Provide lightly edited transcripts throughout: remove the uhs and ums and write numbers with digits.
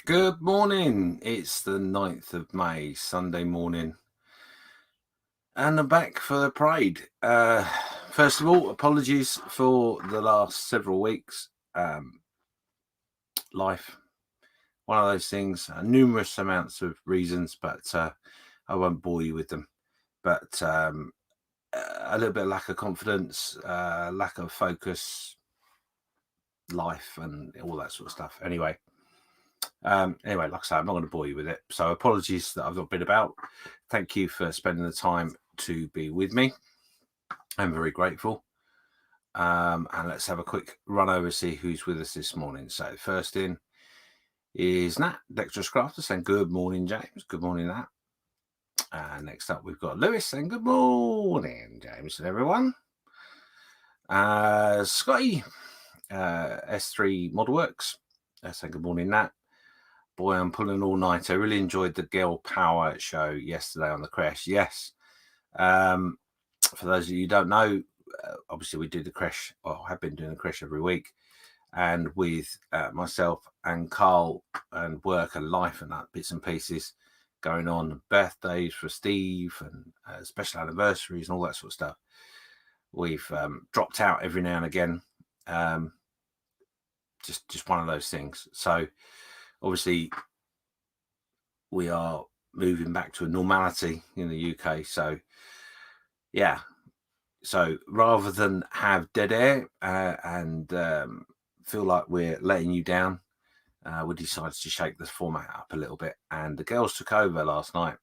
Good morning. It's the 9th of May, Sunday morning, and I'm back for the parade. First of all, apologies for the last several weeks. Life, one of those things, numerous amounts of reasons, but I won't bore you with them. But a little bit of lack of confidence, lack of focus, life, and all that sort of stuff. Anyway, like I say, I'm not going to bore you with it. So apologies that I've not been about. Thank you for spending the time to be with me. I'm very grateful. And let's have a quick run over, see who's with us this morning. So first in is Nat, Dexterous Crafter, saying good morning, James. Good morning, Nat. Next up, we've got Lewis saying good morning, James and everyone. Scotty, S3 Modelworks, saying good morning, Nat. Boy, I'm pulling all night. I really enjoyed the Girl Power show yesterday on the Creche. Yes. For those of you who don't know, obviously we do the Creche, or have been doing the Creche every week. And with myself and Carl and work and life and that bits and pieces going on, birthdays for Steve and special anniversaries and all that sort of stuff, we've dropped out every now and again. Just one of those things. So obviously, we are moving back to a normality in the UK. So, yeah. So rather than have dead air and feel like we're letting you down, we decided to shake the format up a little bit. And the girls took over last night.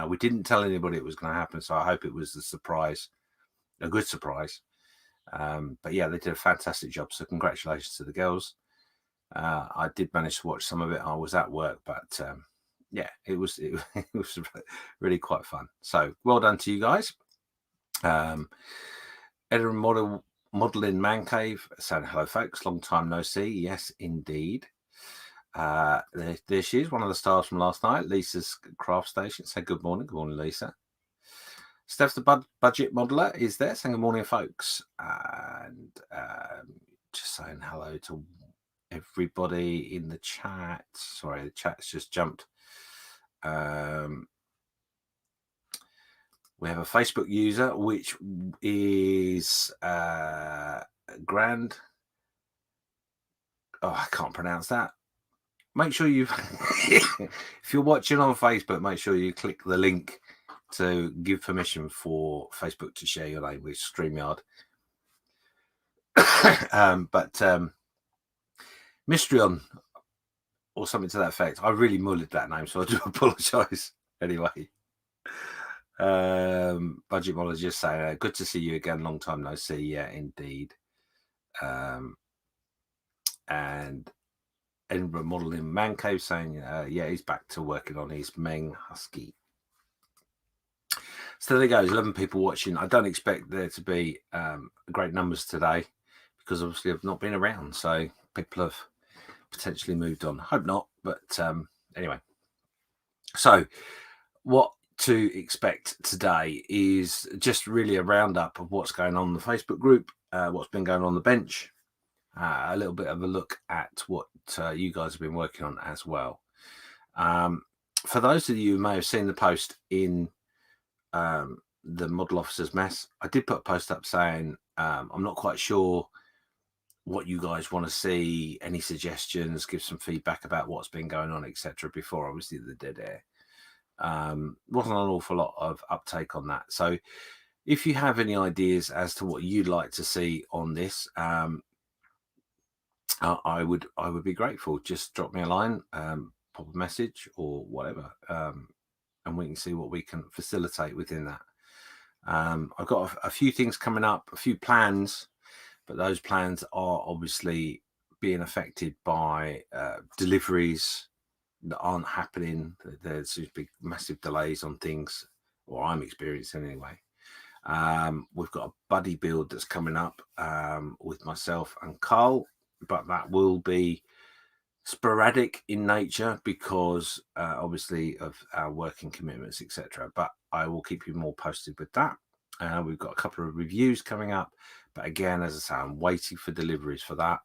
We didn't tell anybody it was going to happen, so I hope it was a good surprise. But yeah, they did a fantastic job. So congratulations to the girls. I did manage to watch some of it. I was at work, but yeah, it was really quite fun. So well done to you guys. Edinburgh Modeling Man Cave saying hello, folks. Long time no see. Yes, indeed. There she is, one of the stars from last night. Lisa's Craft Station. Say good morning. Good morning, Lisa. Steph, the budget modeler, is there saying good morning, folks. And just saying hello to everybody in the chat. Sorry, the chat's just jumped. We have a Facebook user, which is Grand. Oh, I can't pronounce that. Make sure you, if you're watching on Facebook, make sure you click the link to give permission for Facebook to share your name with StreamYard. But Mystrion or something to that effect. I really mullered that name, so I do apologise. Anyway, Budget Moller just saying, good to see you again. Long time no see. Yeah, indeed. And Edinburgh Modeling Man Cave saying, yeah, he's back to working on his Meng Husky. So there goes, 11 people watching. I don't expect there to be great numbers today because obviously I've not been around. So people have potentially moved on. Hope not. But anyway. So what to expect today is just really a roundup of what's going on in the Facebook group, what's been going on the bench, a little bit of a look at what you guys have been working on as well. For those of you who may have seen the post in the Model Officers Mess, I did put a post up saying I'm not quite sure what you guys want to see, any suggestions, give some feedback about what's been going on, etc. before obviously the dead air. Wasn't an awful lot of uptake on that. So if you have any ideas as to what you'd like to see on this, I would be grateful. Just drop me a line, pop a message or whatever, and we can see what we can facilitate within that. I've got a few things coming up, a few plans, but those plans are obviously being affected by deliveries that aren't happening. There's big massive delays on things, or I'm experiencing anyway. We've got a buddy build that's coming up with myself and Carl, but that will be sporadic in nature because obviously of our working commitments, etc. But I will keep you more posted with that. We've got a couple of reviews coming up, but again, as I say, I'm waiting for deliveries for that.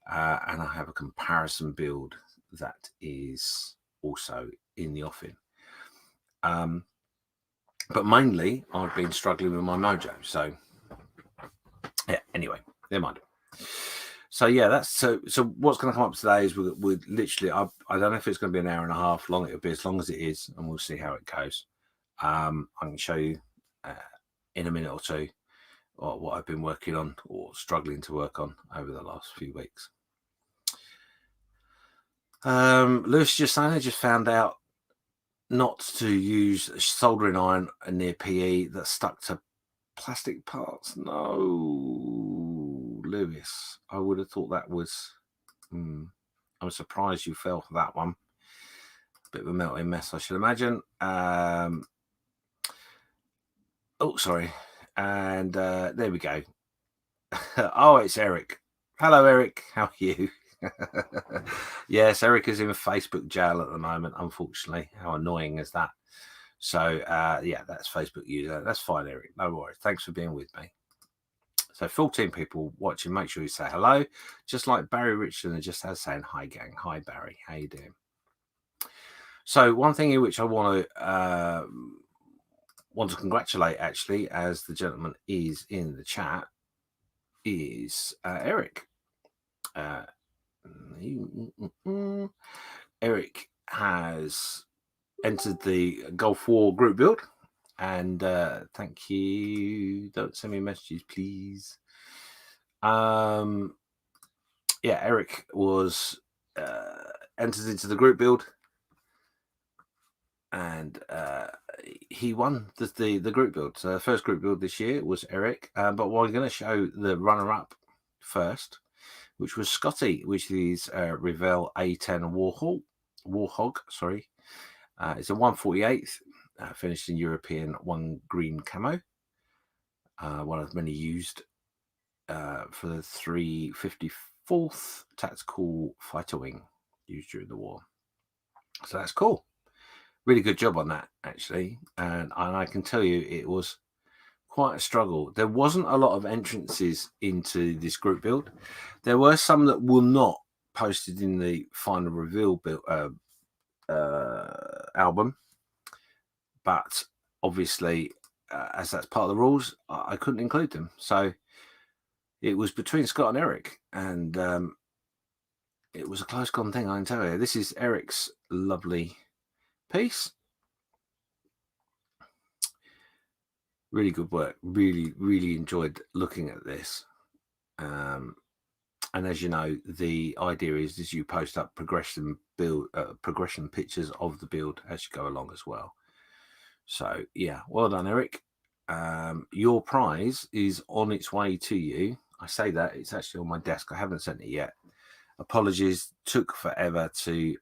And I have a comparison build that is also in the offing. But mainly, I've been struggling with my mojo. So, yeah, anyway, never mind. So, yeah, that's so what's going to come up today is we're literally, I don't know if it's going to be an hour and a half long. It'll be as long as it is, and we'll see how it goes. I can show you in a minute or two what I've been working on or struggling to work on over the last few weeks. Lewis just saying, I just found out not to use a soldering iron near PE that's stuck to plastic parts. No, Lewis, I would have thought that was. I'm surprised you fell for that one. Bit of a melting mess, I should imagine. Oh, sorry. And there we go. Oh, it's Eric. Hello, Eric. How are you? Yes, Eric is in Facebook jail at the moment, unfortunately. How annoying is that? So, yeah, that's Facebook user. That's fine, Eric. No worries. Thanks for being with me. So 14 people watching. Make sure you say hello. Just like Barry Richardson just has saying, hi, gang. Hi, Barry. How you doing? So one thing in which I want to congratulate, actually, as the gentleman is in the chat, is Eric. Eric has entered the Gulf War group build, and thank you. Don't send me messages, please. Yeah, Eric was entered into the group build, and he won the group build. So the first group build this year was Eric, but we're going to show the runner-up first, which was Scotty, which is Revell A10 Warhog, sorry. It's a 148th, finished in European 1 green camo. One of many used for the 354th Tactical Fighter Wing used during the war. So that's cool. Really good job on that, actually. And I can tell you it was quite a struggle. There wasn't a lot of entrances into this group build. There were some that were not posted in the final reveal build, album, but obviously, as that's part of the rules, I couldn't include them. So it was between Scott and Eric, and it was a close gone thing, I can tell you. This is Eric's lovely piece. Really good work. Really, really enjoyed looking at this. And as you know, the idea is you post up progression pictures of the build as you go along as well. So yeah, well done, Eric. Your prize is on its way to you. I say that it's actually on my desk. I haven't sent it yet. Apologies, took forever to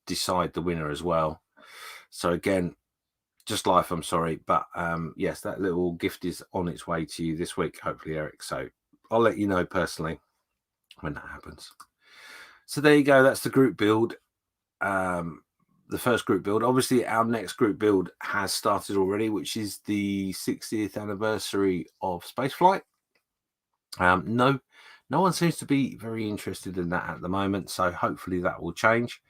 decide the winner as well. So again, just life, I'm sorry, but yes, that little gift is on its way to you this week, hopefully, Eric. So I'll let you know personally when that happens. So there you go. That's the group build. The first group build. Obviously, our next group build has started already, which is the 60th anniversary of spaceflight. No one seems to be very interested in that at the moment, so hopefully that will change.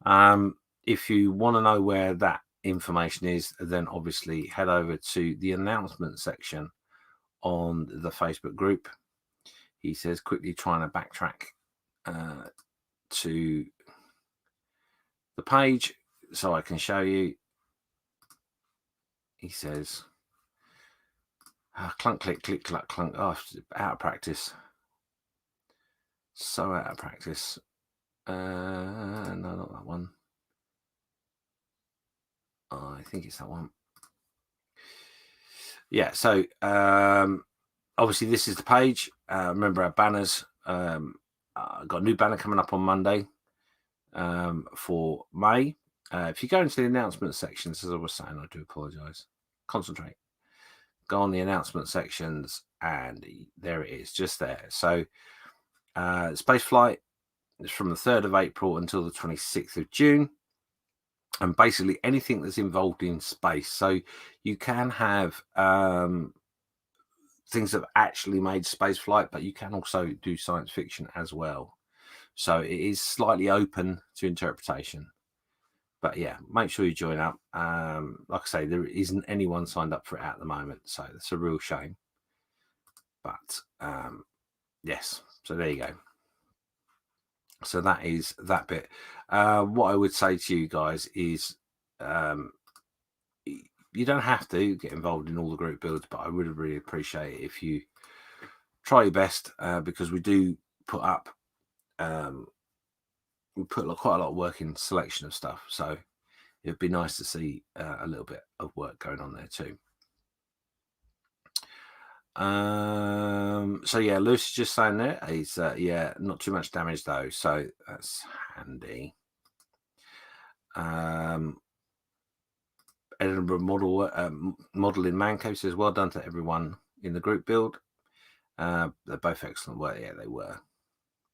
If you want to know where that information is, then obviously head over to the announcement section on the Facebook group. He says, quickly trying to backtrack to the page so I can show you. He says, clunk, click, click, cluck, clunk. Oh, out of practice. So out of practice. No, not that one. I think it's that one. Yeah, so obviously this is the page. Remember our banners. I've got a new banner coming up on Monday for May. If you go into the announcement sections, as I was saying, I do apologise. Concentrate. Go on the announcement sections, and there it is, just there. So spaceflight is from the 3rd of April until the 26th of June. And basically anything that's involved in space. So you can have things that have actually made space flight, but you can also do science fiction as well. So it is slightly open to interpretation. But yeah, make sure you join up. Like I say, there isn't anyone signed up for it at the moment, so it's a real shame. But yes, so there you go. So that is that bit. What I would say to you guys is you don't have to get involved in all the group builds, but I would really appreciate it if you try your best, because we do put up we put quite a lot of work in selection of stuff, so it'd be nice to see a little bit of work going on there too. So yeah, Lewis is just saying there, he's yeah, not too much damage though, so that's handy. Edinburgh modeling man cave says, well done to everyone in the group build. They're both excellent work. Yeah, they were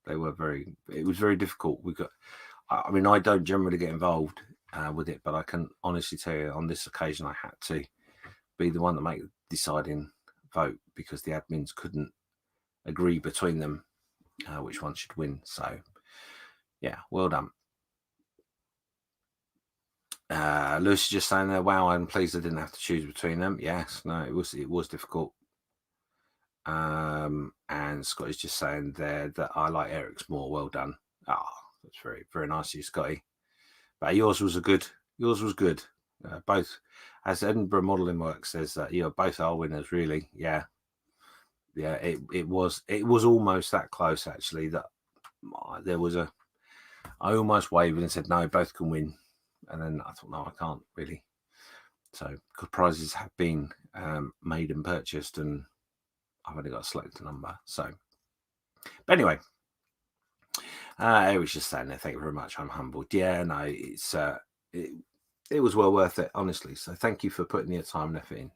it was very difficult. I mean, I don't generally get involved with it, but I can honestly tell you on this occasion I had to be the one that made the deciding vote because the admins couldn't agree between them which one should win. So yeah, well done. Lewis is just saying there, wow, I'm pleased I didn't have to choose between them. Yes, no, it was difficult. And Scott is just saying there that I like Eric's more. Well done. Oh, that's very, very nice of you, Scotty. But yours was good. Both, as Edinburgh Modelling Works says, that both are winners, really. Yeah. It was almost that close actually that there was I almost wavered and said no, both can win, and then I thought no, I can't really. So prizes have been made and purchased, and I've only got a selected number. So, but anyway, I was just saying there. Thank you very much. I'm humbled. Yeah, no, it's it was well worth it, honestly. So thank you for putting your time and effort in.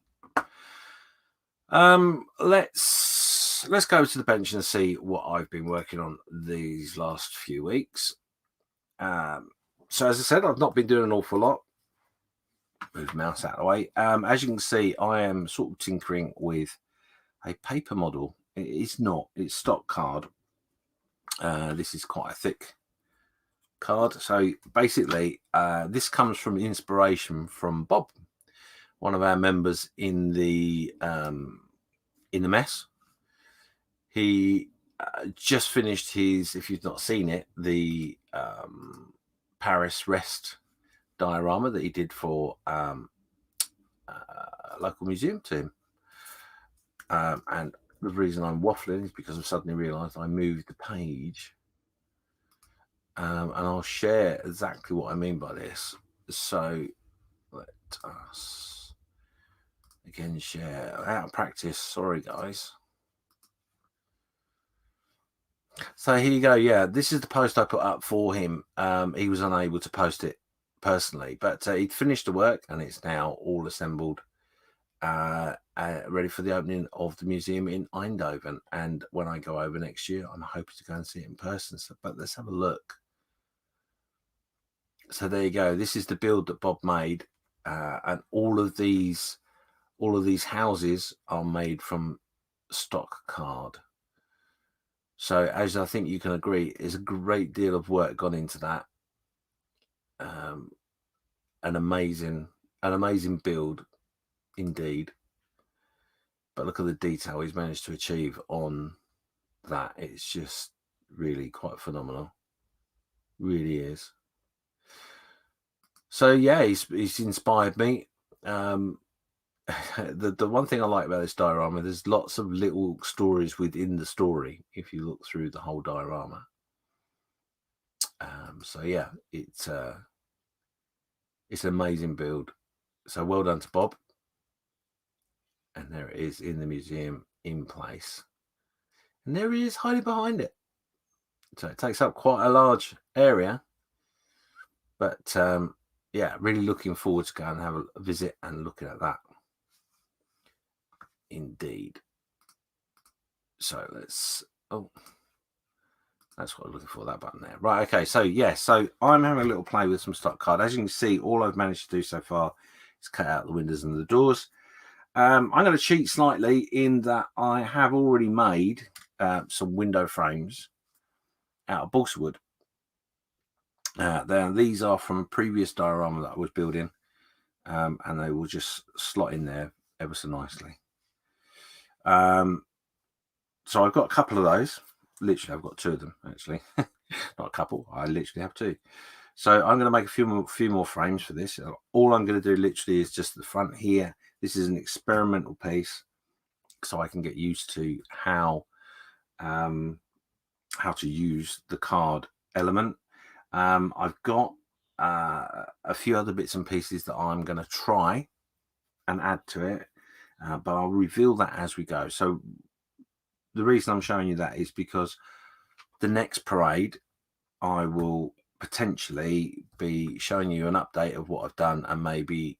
Let's go to the bench and see what I've been working on these last few weeks. So as I said, I've not been doing an awful lot. Move the mouse out of the way. As you can see, I am sort of tinkering with a paper model. It's not, it's stock card. This is quite a thick card. So basically, this comes from inspiration from Bob, one of our members in the mess. He just finished his, if you've not seen it, the Paris Rest diorama that he did for a local museum to him. And the reason I'm waffling is because I've suddenly realised I moved the page. And I'll share exactly what I mean by this. So let us again share out of practice. Sorry, guys. So here you go. Yeah, this is the post I put up for him. He was unable to post it personally, but he'd finished the work and it's now all assembled, ready for the opening of the museum in Eindhoven. And when I go over next year, I'm hoping to go and see it in person. So, but let's have a look. So there you go. This is the build that Bob made, and all of these houses are made from stock card. So as I think you can agree, there's a great deal of work gone into that. An amazing build indeed. But look at the detail he's managed to achieve on that. It's just really quite phenomenal. Really is. So yeah, he's inspired me. The one thing I like about this diorama, there's lots of little stories within the story if you look through the whole diorama. So yeah, it's an amazing build. So well done to Bob. And there it is in the museum in place. And there he is hiding behind it. So it takes up quite a large area. But yeah, really looking forward to going and have a visit and looking at that. Indeed. So let's, that's what I'm looking for, that button there. Right, okay, so yeah, so I'm having a little play with some stock card. As you can see, all I've managed to do so far is cut out the windows and the doors. I'm going to cheat slightly in that I have already made some window frames out of balsa wood. These are from a previous diorama that I was building, and they will just slot in there ever so nicely. So I've got a couple of those. Literally, I've got two of them, actually. Not a couple, I literally have two. So I'm going to make a few more frames for this. All I'm going to do literally is just the front here. This is an experimental piece, so I can get used to how to use the card element. I've got a few other bits and pieces that I'm going to try and add to it, but I'll reveal that as we go. So the reason I'm showing you that is because the next parade I will potentially be showing you an update of what I've done and maybe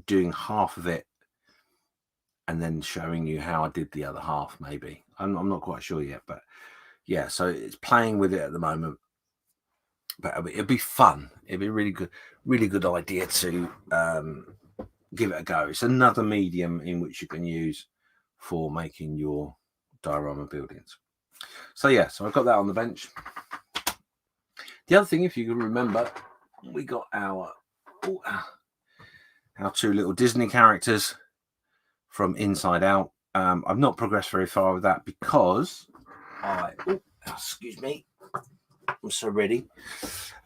doing half of it and then showing you how I did the other half. Maybe I'm not quite sure yet, but yeah, so it's playing with it at the moment, but it'll be fun. It'll be really good idea to give it a go. It's another medium in which you can use for making your diorama buildings. So yeah, so I've got that on the bench. The other thing, if you can remember, we got our two little Disney characters from Inside Out. I've not progressed very far with that because excuse me, I'm so ready.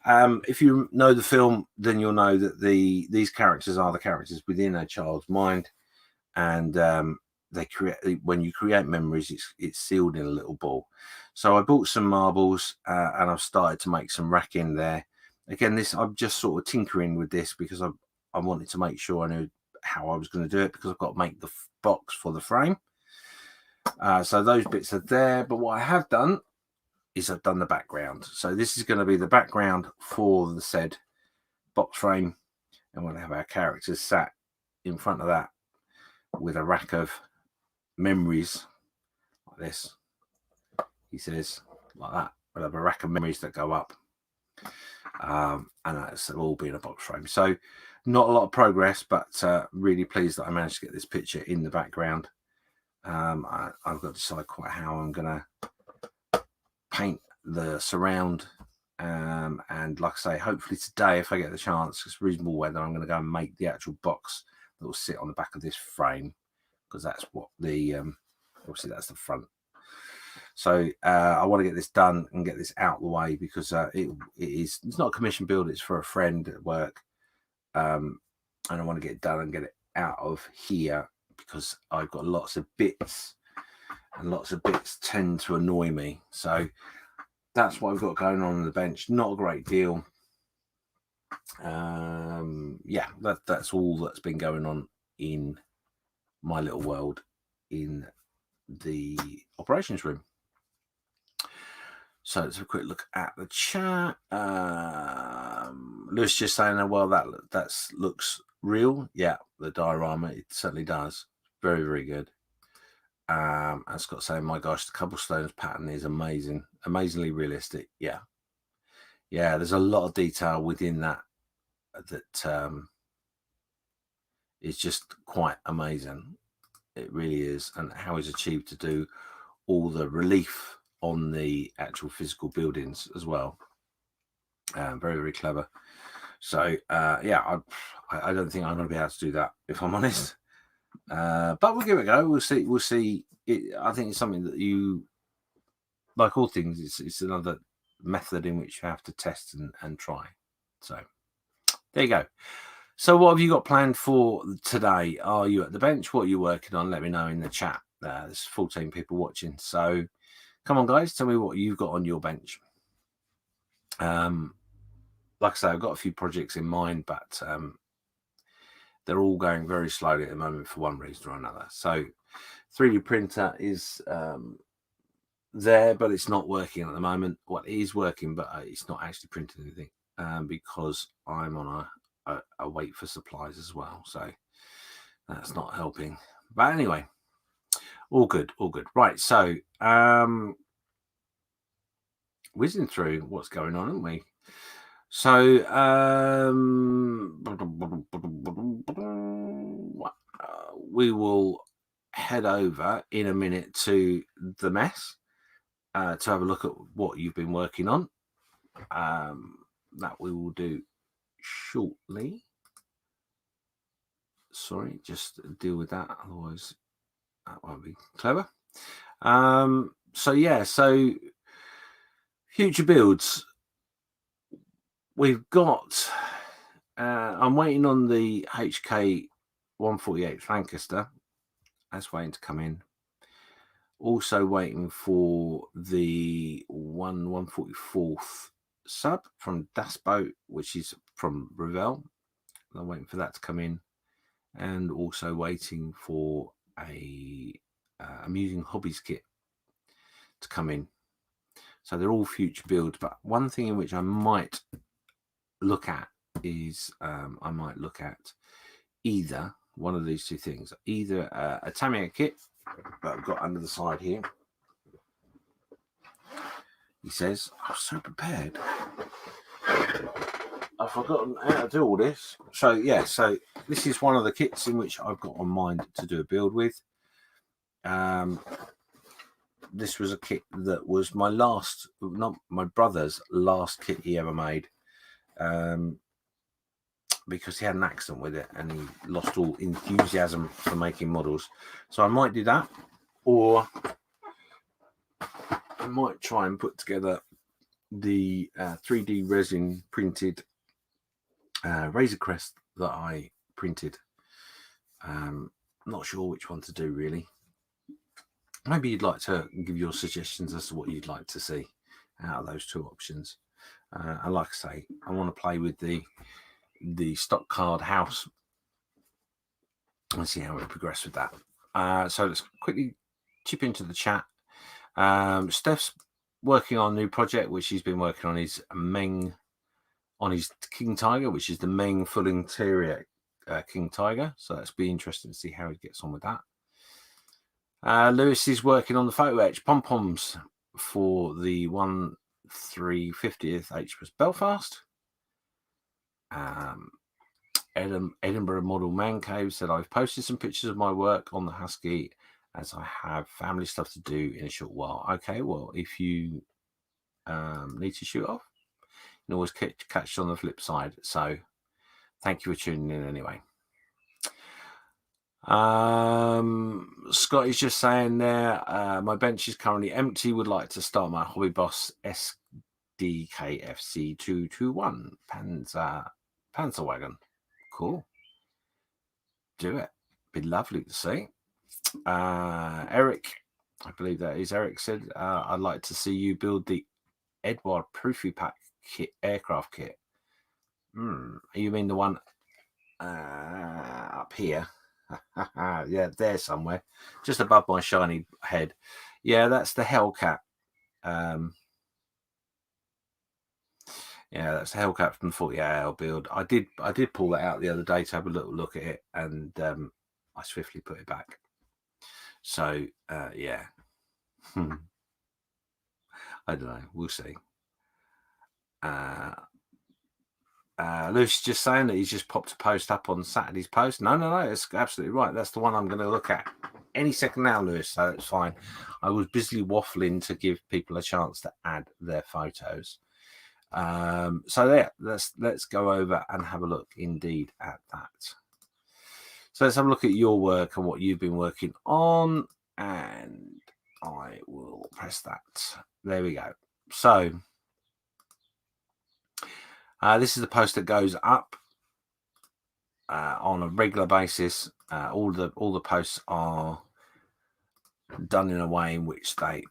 If you know the film, then you'll know that these characters are the characters within a child's mind, and they create, when you create memories, it's sealed in a little ball. So I bought some marbles and I've started to make some racking there. Again, I'm just sort of tinkering with this because I wanted to make sure I knew how I was going to do it, because I've got to make the box for the frame. So those bits are there, but what I have done is I've done the background. So this is going to be the background for the said box frame, and we'll have our characters sat in front of that with a rack of memories like this. He says, like that. We'll have a rack of memories that go up, and that's all be in a box frame. So not a lot of progress, but really pleased that I managed to get this picture in the background. I've got to decide quite how I'm going to paint the surround, and like I say, hopefully today, if I get the chance, it's reasonable weather, I'm going to go and make the actual box that will sit on the back of this frame, because that's what the obviously that's the front. So I want to get this done and get this out of the way, because it's not a commission build, it's for a friend at work, and I want to get it done and get it out of here, because I've got lots of bits, and lots of bits tend to annoy me. So that's what I've got going on the bench. Not a great deal. Yeah, that's all that's been going on in my little world in the operations room. So let's have a quick look at the chat. Lewis just saying, oh, well, that looks real. Yeah, the diorama, it certainly does. Very, very good. And Scott saying, my gosh, the cobblestones pattern is amazing, amazingly realistic. Yeah, there's a lot of detail within that is just quite amazing. It really is. And how he's achieved to do all the relief on the actual physical buildings as well. Very, very clever. So yeah, I don't think I'm going to be able to do that, if I'm honest. But we'll give it a go. We'll see. I think it's something that you, like all things, it's another method in which you have to test and try. So there you go. So what have you got planned for today? Are you at the bench? What are you working on? Let me know in the chat. There's 14 people watching. So come on, guys, tell me what you've got on your bench. Like I say, I've got a few projects in mind, but they're all going very slowly at the moment for one reason or another. So 3D printer is there, but it's not working at the moment. Well, it is working, but it's not actually printing anything, because I'm on a wait for supplies as well. So that's not helping. But anyway, all good. Right, so whizzing through what's going on, haven't we? So we will head over in a minute to the mess to have a look at what you've been working on. That we will do shortly. Sorry, just deal with that, otherwise that won't be clever. So yeah, so future builds. We've got, I'm waiting on the HK 148 Lancaster. That's waiting to come in. Also waiting for the 144th sub from Das Boat, which is from Revell. I'm waiting for that to come in. And also waiting for a Amusing Hobbies kit to come in. So they're all future builds, but one thing in which I might look at is I might look at either one of these two things, either a Tamiya kit that I've got under the side here. He says, I'm so prepared, I've forgotten how to do all this. So yeah, so this is one of the kits in which I've got on mind to do a build with. This was a kit that was my last, not my brother's last kit he ever made, because he had an accident with it and he lost all enthusiasm for making models. So I might do that, or I might try and put together the 3D resin printed Razor Crest that I printed. Not sure which one to do, really. Maybe you'd like to give your suggestions as to what you'd like to see out of those two options. And like I say, I want to play with the stock card house and see how we progress with that. So let's quickly chip into the chat. Steph's working on a new project, which he's been working on his Meng on his King Tiger, which is the main full interior King Tiger. So that's be interesting to see how he gets on with that. Lewis is working on the photo etch pom-poms for the 1/350th HMS Belfast. Edinburgh Model Man Cave said, I've posted some pictures of my work on the Husky as I have family stuff to do in a short while. Okay, well, if you need to shoot off, you can always catch on the flip side. So thank you for tuning in anyway. Scott is just saying there, my bench is currently empty. Would like to start my Hobby Boss SDKFC 221 Panzer Wagon. Cool. Do it. Be lovely to see. Eric, I believe that is Eric, said, I'd like to see you build the Edward Proofy Pack kit, aircraft kit. You mean the one up here? Yeah, there somewhere, just above my shiny head. Yeah, that's the Hellcat. Yeah, that's the Hellcat from 48 build. I did pull that out the other day to have a little look at it, and I swiftly put it back. So yeah, I don't know. We'll see. Luke's just saying that he's just popped a post up on Saturday's post. No, it's absolutely right. That's the one I'm going to look at any second now, Lewis. So it's fine. I was busily waffling to give people a chance to add their photos. So there, let's go over and have a look indeed at that. So let's have a look at your work and what you've been working on, and I will press that. There we go. So this is the post that goes up on a regular basis. All the posts are done in a way in which they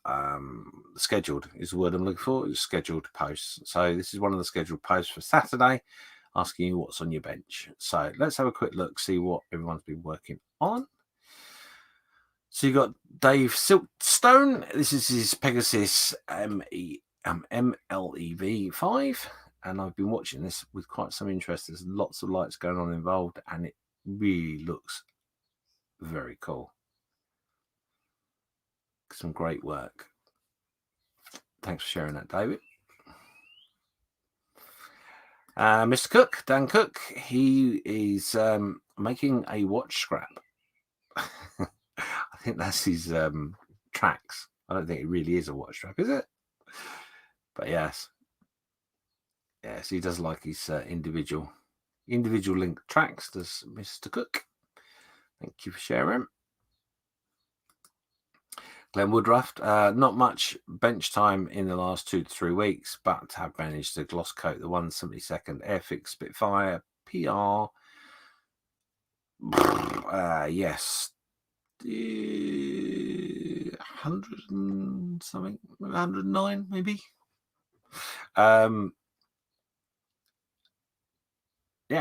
scheduled is the word I'm looking for. It's scheduled posts. So this is one of the scheduled posts for Saturday, asking you what's on your bench. So let's have a quick look, see what everyone's been working on. So you got Dave Silkstone. This is his Pegasus MLEV 5. And I've been watching this with quite some interest. There's lots of lights going on involved, and it really looks very cool. Some great work. Thanks for sharing that, David. Mr. Cook, Dan Cook, he is making a watch scrap. I think that's his tracks. I don't think it really is a watch strap, is it? But yes, he does like his individual link tracks, does Mr. Cook. Thank you for sharing. Glenn Woodruff, not much bench time in the last 2 to 3 weeks, but have managed to gloss coat the 172nd Airfix Spitfire PR. Yes, 100 and something, 109 maybe. Yeah,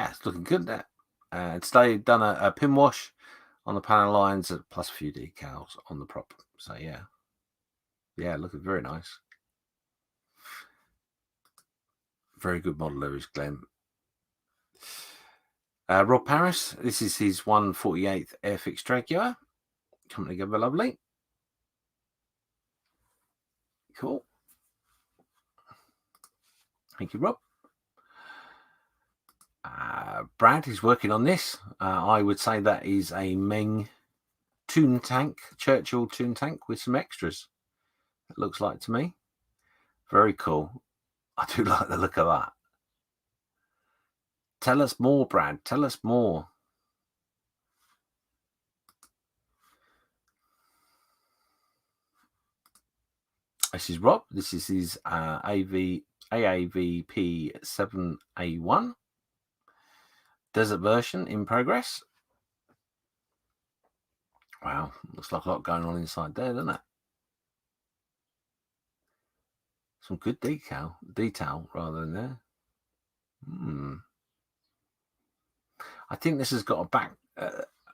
it's looking good there. Today done a pin wash on the panel lines, plus a few decals on the prop. So yeah, looking very nice. Very good model there is Glenn. Rob Paris, this is his 1/48th Airfix Jaguar. Come together lovely. Cool. Thank you, Rob. Brad is working on this. I would say that is a Meng toon tank, Churchill toon tank with some extras. It looks like to me. Very cool. I do like the look of that. Tell us more, Brad. Tell us more. This is Rob. This is his AAVP 7A1 desert version in progress. Wow, looks like a lot going on inside there, doesn't it? Some good detail rather than there. I think this has got a back,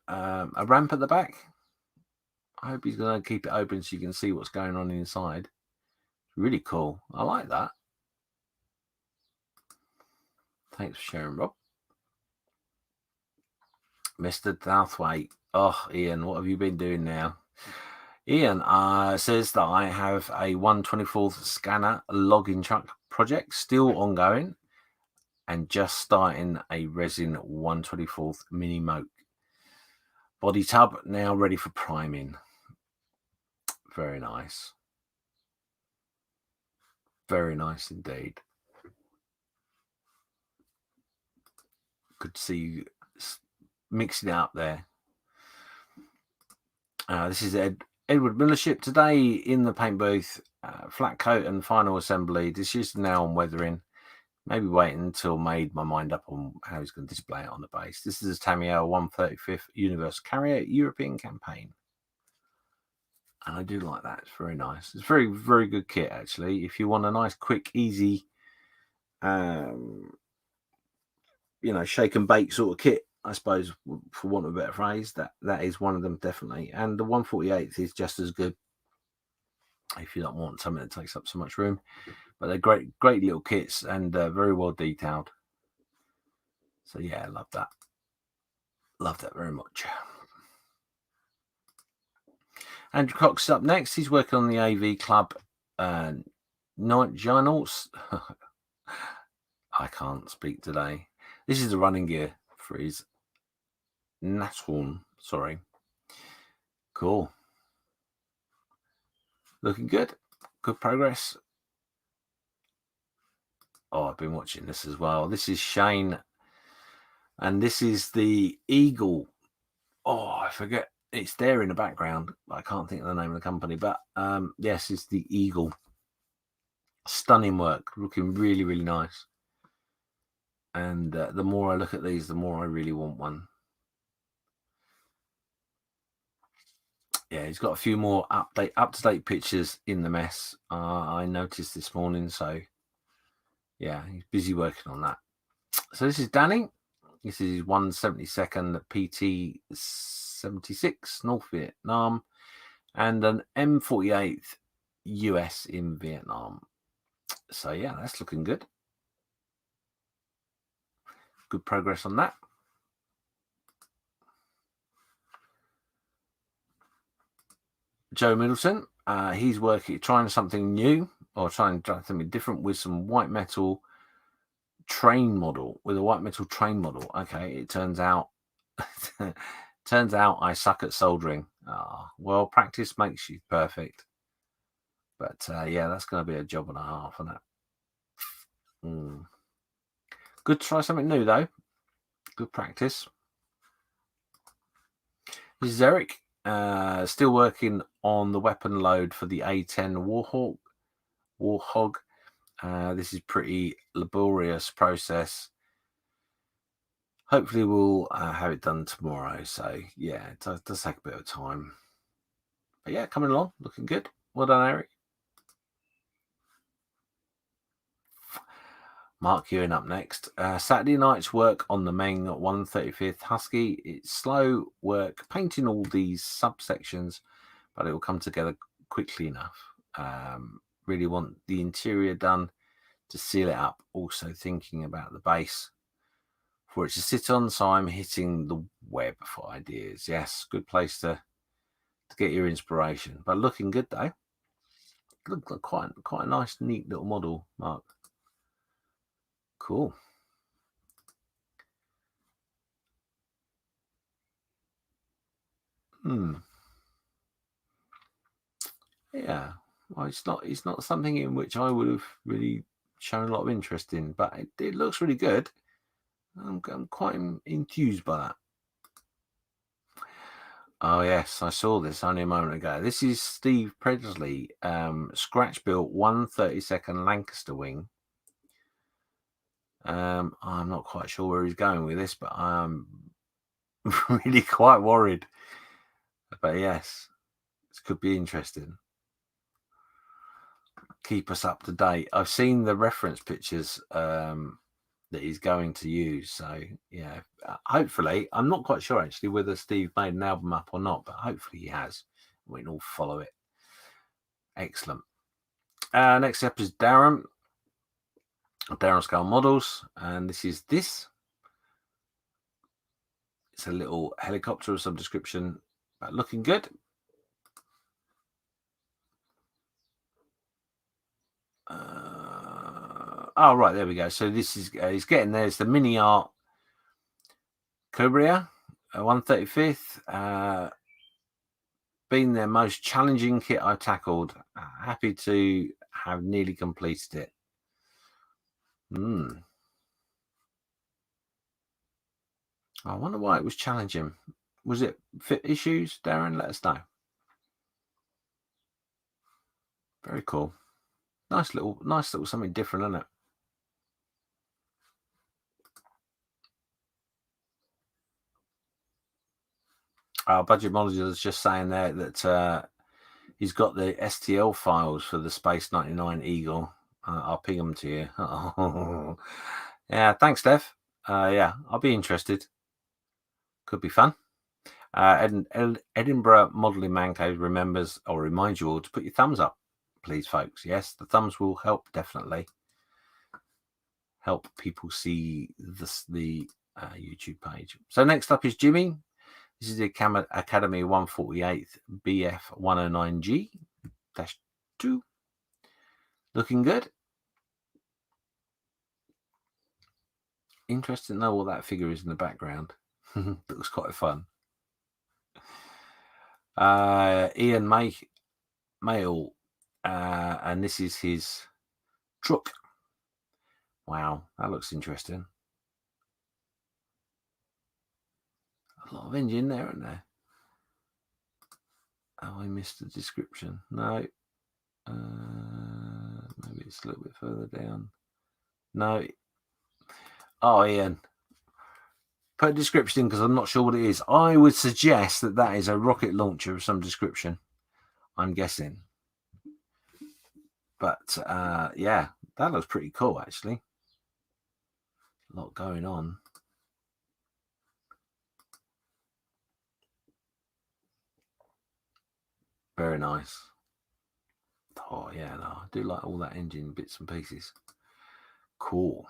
a ramp at the back. I hope he's going to keep it open so you can see what's going on inside. Really cool. I like that. Thanks for sharing, Rob. Mr. Douthwaite. Oh, Ian, what have you been doing now? Ian says that I have a 1/24th scanner login truck project still ongoing and just starting a resin 1/24th mini moke. Body tub now ready for priming. Very nice. Very nice indeed. Good to see you mixing it up there. This is Edward Millership today in the paint booth. Flat coat and final assembly. Decision now on weathering. Maybe waiting until made my mind up on how he's going to display it on the base. This is a Tamiya 1/35th Universe Carrier European campaign. And I do like that. It's very nice. It's very, very good kit, actually. If you want a nice, quick, easy, shake and bake sort of kit, I suppose, for want of a better phrase, that is one of them, definitely. And the 1/48th is just as good if you don't want something that takes up so much room. But they're great little kits and very well detailed. So, yeah, I love that. Love that very much. Andrew Cox is up next. He's working on the AV Club Night Journals. I can't speak today. This is the running gear for his Nashorn. Sorry. Cool. Looking good. Good progress. Oh, I've been watching this as well. This is Shane. And this is the Eagle. Oh, I forget. It's there in the background. I can't think of the name of the company. But yes, it's the Eagle. Stunning work. Looking really, really nice. And the more I look at these, the more I really want one. Yeah, he's got a few more up-to-date pictures in the mess. I noticed this morning. So, yeah, he's busy working on that. So this is Danny. This is his 1/72nd PT-76 North Vietnam and an M48 US in Vietnam. So, yeah, that's looking good. Good progress on that. Joe Middleton, he's trying something new or trying something different with some white metal train model. Okay, it turns out I suck at soldering. Well, practice makes you perfect. But yeah, that's going to be a job and a half, isn't it? Good to try something new though. Good practice. This is Eric. Still working on the weapon load for the A10 Warhog. This is pretty laborious process. Hopefully we'll have it done tomorrow. So yeah, it does take a bit of time. But yeah, coming along, looking good. Well done, Eric. Mark Ewan up next. Saturday night's work on the Meng 1/35th Husky. It's slow work painting all these subsections, but it will come together quickly enough. Really want the interior done to seal it up. Also thinking about the base for it to sit on, so I'm hitting the web for ideas. Yes, good place to get your inspiration. But looking good though. Look like quite a nice, neat little model, Mark. Cool. Yeah. Well, it's not something in which I would have really shown a lot of interest in, but it looks really good. I'm quite enthused by that. Oh yes, I saw this only a moment ago. This is Steve Presley, scratch built 1/32nd Lancaster wing. I'm not quite sure where he's going with this, but I'm really quite worried. But yes, this could be interesting. Keep us up to date. I've seen the reference pictures that he's going to use. So yeah, hopefully, I'm not quite sure actually whether Steve made an album up or not, but hopefully he has. We can all follow it. Excellent. Next up is Darren. Darren Scale models, and this is this. It's a little helicopter of some description, but looking good. Oh, right, there we go. So this is he's getting there. It's the mini art Cobra 135th. Been their most challenging kit I tackled. Happy to have nearly completed it. I wonder why it was challenging. Was it fit issues, Darren? Let us know. Very cool. Nice little something different, isn't it? Our budget manager is just saying there that he's got the STL files for the Space 99 Eagle. I'll ping them to you. Yeah, thanks, Steph. Yeah, I'll be interested. Could be fun. Edinburgh Modelling Man Cave remembers or reminds you all to put your thumbs up, please, folks. Yes, the thumbs will help, definitely help people see the YouTube page. So next up is Jimmy. This is the Academy 148th BF 109G-2. Looking good. Interesting to know what that figure is in the background. Looks quite fun. Ian Mail, and this is his truck. Wow, that looks interesting. A lot of engine there, isn't there? Oh, I missed the description. No. Maybe it's a little bit further down. No. Oh, Ian. Put a description in because I'm not sure what it is. I would suggest that is a rocket launcher of some description. I'm guessing. But yeah, that looks pretty cool, actually. A lot going on. Very nice. Oh, yeah, no, I do like all that engine bits and pieces. Cool.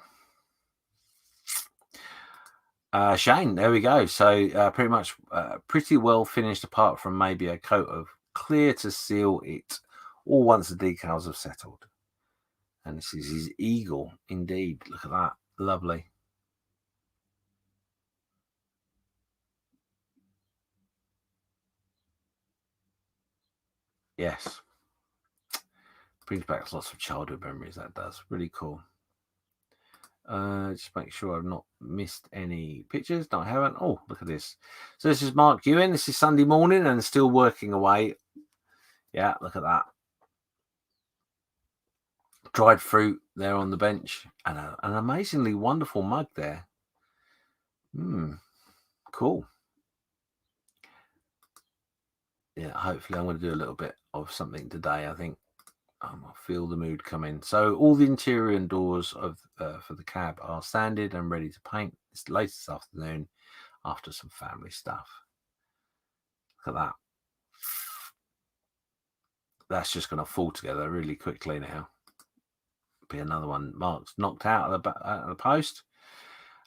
Shane, there we go. So pretty much pretty well finished, apart from maybe a coat of clear to seal it, all once the decals have settled. And this is his Eagle, indeed. Look at that. Lovely. Yes. Brings back lots of childhood memories, that does. Really cool. Just make sure I've not missed any pictures. No, I haven't. Oh, look at this. So this is Mark Ewan. This is Sunday morning and still working away. Yeah, look at that. Dried fruit there on the bench and an amazingly wonderful mug there. Cool. Yeah, hopefully I'm going to do a little bit of something today. I think I feel the mood come in. So all the interior and doors of for the cab are sanded and ready to paint. It's late this afternoon after some family stuff. Look at that. That's just going to fall together really quickly now. Be another one. Mark's knocked out of the post.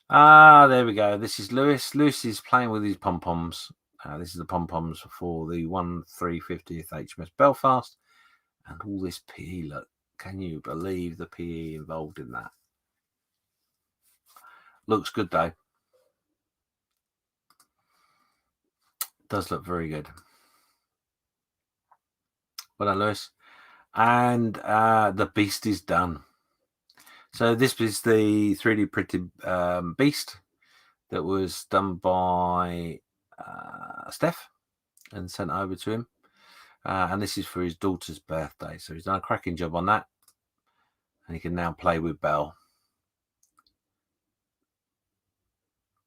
There we go. This is Lewis. Lewis is playing with his pom-poms. This is the pom-poms for the 350th HMS Belfast. And all this PE, look. Can you believe the PE involved in that? Looks good, though. Does look very good. Well done, Lewis. And the beast is done. So this is the 3D printed beast that was done by Steph and sent over to him. And this is for his daughter's birthday. So he's done a cracking job on that. And he can now play with Belle.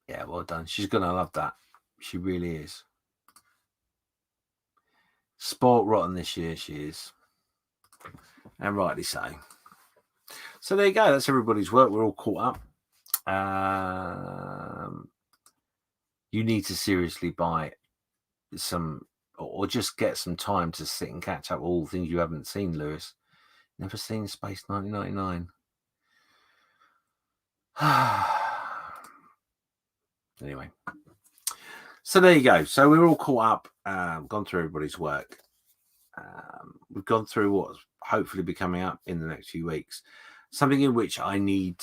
Yeah, well done. She's going to love that. She really is. Sport rotten this year, she is. And rightly so. So there you go. That's everybody's work. We're all caught up. You need to seriously buy some, or just get some time to sit and catch up all the things you haven't seen, Lewis. Never seen Space 1999. Anyway, so there you go. So we're all caught up, gone through everybody's work. We've gone through what's hopefully be coming up in the next few weeks. Something in which I don't need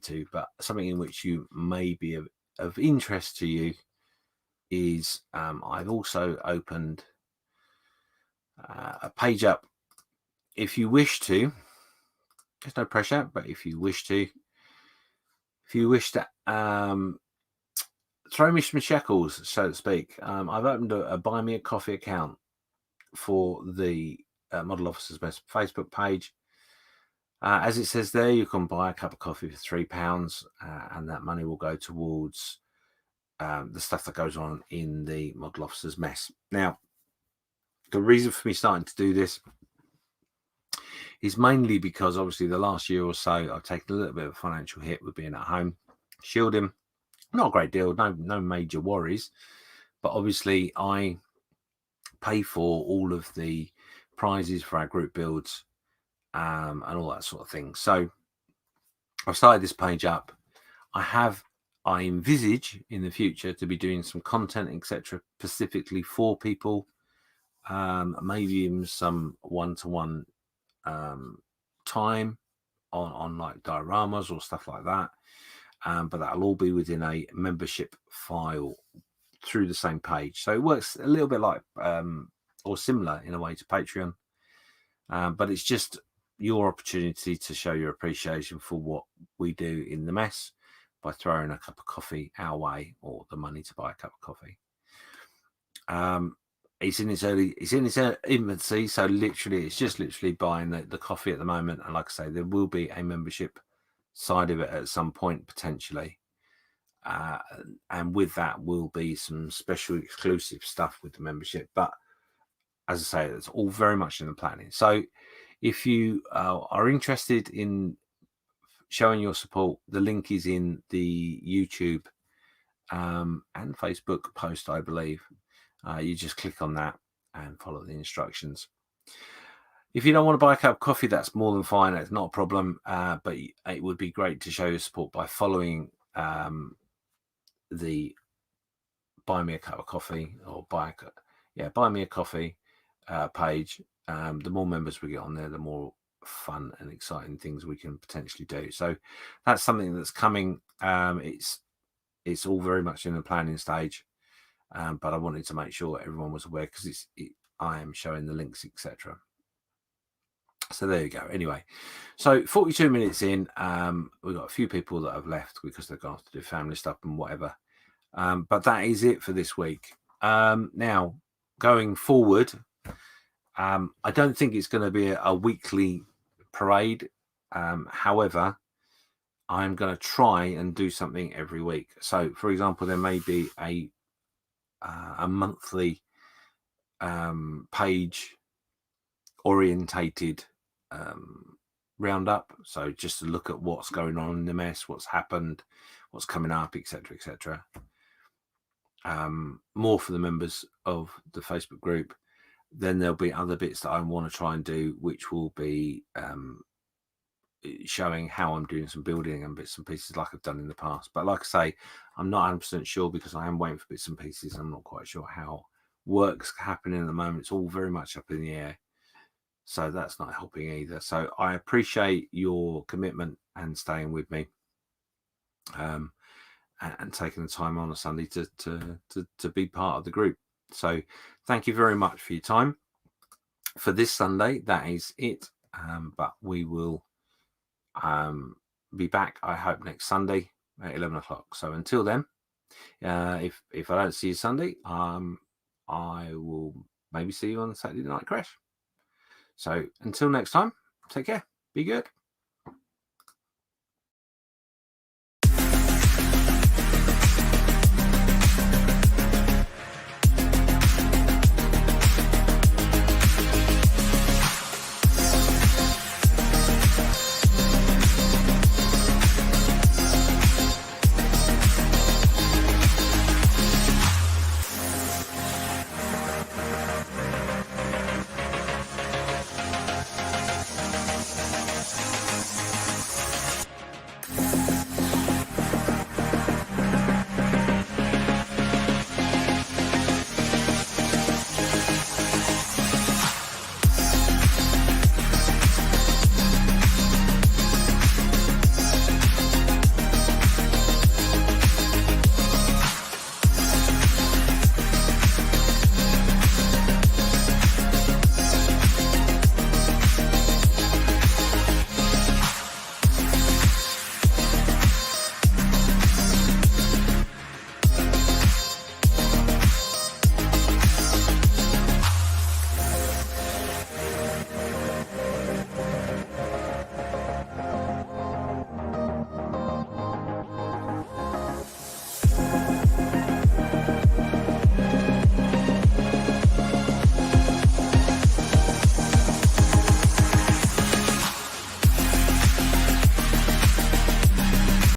to, but something in which you may be of interest to you is I've also opened a page up. If you wish to, there's no pressure, but if you wish to throw me some shekels, so to speak, I've opened a Buy Me a Coffee account for the Model Officers Best Facebook page. As it says there, you can buy a cup of coffee for £3, and that money will go towards the stuff that goes on in the Model Officers Mess. Now, the reason for me starting to do this is mainly because obviously the last year or so I've taken a little bit of a financial hit with being at home, shielding. Not a great deal, no major worries, but obviously I pay for all of the prizes for our group builds and all that sort of thing. So I've started this page up. I envisage in the future to be doing some content, etc., specifically for people, maybe even some one-to-one time on like dioramas or stuff like that. But that'll all be within a membership file through the same page. So it works a little bit like or similar in a way to Patreon, but it's just your opportunity to show your appreciation for what we do in the mess by throwing a cup of coffee our way, or the money to buy a cup of coffee. It's in its infancy, so literally it's just literally buying the coffee at the moment. And like I say, there will be a membership side of it at some point potentially, and with that will be some special exclusive stuff with the membership. But as I say, it's all very much in the planning. So if you are interested in showing your support, the link is in the YouTube and Facebook post, I believe. You just click on that and follow the instructions. If you don't want to buy a cup of coffee, that's more than fine. It's not a problem. But it would be great to show your support by following the Buy Me a Cup of Coffee or Buy Me a Coffee page. The more members we get on there, the more fun and exciting things we can potentially do. So that's something that's coming. It's all very much in the planning stage, but I wanted to make sure everyone was aware because I am showing the links, etc. So there you go. Anyway, so 42 minutes in, we've got a few people that have left because they've gone off to do family stuff and whatever. But that is it for this week. Now, going forward, I don't think it's going to be a weekly parade. However, I'm going to try and do something every week. So, for example, there may be a monthly page orientated roundup. So just to look at what's going on in the mess, what's happened, what's coming up, etc., etc. More for the members of the Facebook group. Then there'll be other bits that I want to try and do, which will be showing how I'm doing some building and bits and pieces like I've done in the past. But like I say, I'm not 100% sure because I am waiting for bits and pieces. I'm not quite sure how work's happening at the moment. It's all very much up in the air. So that's not helping either. So I appreciate your commitment and staying with me, and taking the time on a Sunday to be part of the group. So thank you very much for your time. For this Sunday, that is it. But we will be back, I hope, next Sunday at 11 o'clock. So until then, if I don't see you Sunday, I will maybe see you on the Saturday Night Crash. So until next time, take care. Be good.